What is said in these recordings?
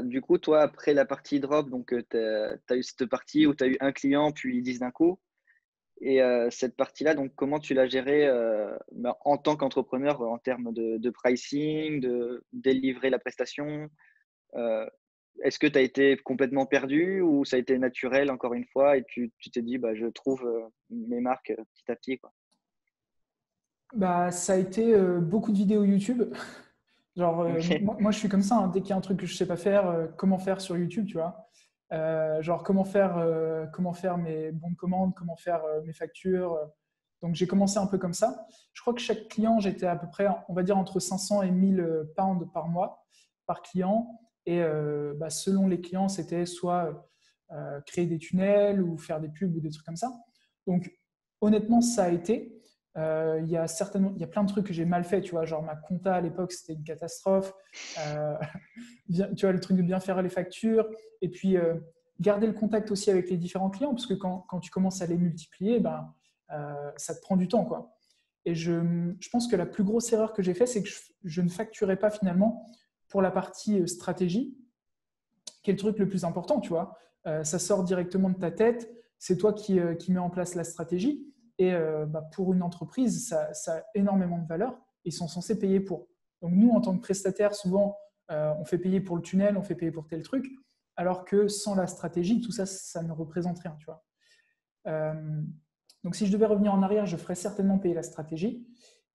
Du coup, toi, après la partie drop, donc tu as eu cette partie où tu as eu un client, puis 10 d'un coup et cette partie-là, donc comment tu l'as gérée, en tant qu'entrepreneur, en termes de pricing, de délivrer la prestation? Heu, Est-ce que tu as été complètement perdu ou ça a été naturel encore une fois et tu t'es dit: «Bah, je trouve, mes marques, petit à petit, quoi»? Bah, ça a été beaucoup de vidéos YouTube. Genre, OK. moi, je suis comme ça, hein. Dès qu'il y a un truc que je sais pas faire, comment faire sur YouTube, tu vois. Genre, comment faire mes bons de commande, comment faire mes factures. Donc, j'ai commencé un peu comme ça. Je crois que chaque client, j'étais à peu près, on va dire, entre 500 et 1000 pounds par mois, par client. Et bah, selon les clients, c'était soit créer des tunnels ou faire des pubs ou des trucs comme ça. Donc, honnêtement, ça a été. Il y a plein de trucs que j'ai mal fait, tu vois, genre ma compta à l'époque c'était une catastrophe. Euh, Tu vois, le truc de bien faire les factures et puis garder le contact aussi avec les différents clients parce que quand tu commences à les multiplier, ben, ça te prend du temps, quoi. Et je pense que la plus grosse erreur que j'ai fait, c'est que je ne facturais pas finalement pour la partie stratégie, qui est le truc le plus important, tu vois. Ça sort directement de ta tête, c'est toi qui mets en place la stratégie. Et bah, pour une entreprise, ça a énormément de valeur. Ils sont censés payer pour. Donc nous, en tant que prestataire, souvent, on fait payer pour le tunnel, on fait payer pour tel truc, alors que sans la stratégie, tout ça, ça ne représente rien, tu vois. Euh, donc si je devais revenir en arrière, je ferais certainement payer la stratégie.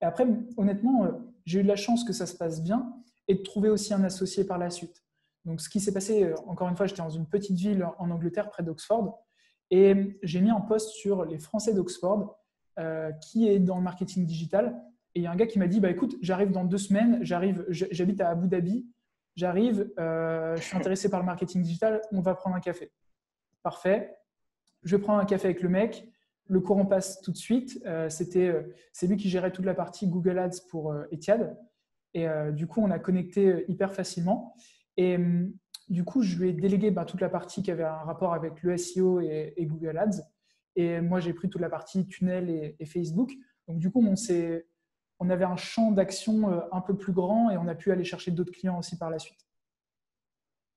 Et après, honnêtement, j'ai eu de la chance que ça se passe bien et de trouver aussi un associé par la suite. Donc ce qui s'est passé, encore une fois, j'étais dans une petite ville en Angleterre, près d'Oxford, et j'ai mis un post sur les Français d'Oxford qui est dans le marketing digital. Et il y a un gars qui m'a dit, bah, écoute, j'arrive dans 2 semaines, j'habite à Abu Dhabi, j'arrive, je suis intéressé par le marketing digital, on va prendre un café. Parfait. Je prends un café avec le mec, le courant passe tout de suite. C'est lui qui gérait toute la partie Google Ads pour Etihad. Et du coup, on a connecté hyper facilement. Et du coup, je lui ai délégué toute la partie qui avait un rapport avec le SEO et Google Ads. Et moi, j'ai pris toute la partie tunnel et Facebook. Donc, du coup, on avait un champ d'action un peu plus grand et on a pu aller chercher d'autres clients aussi par la suite.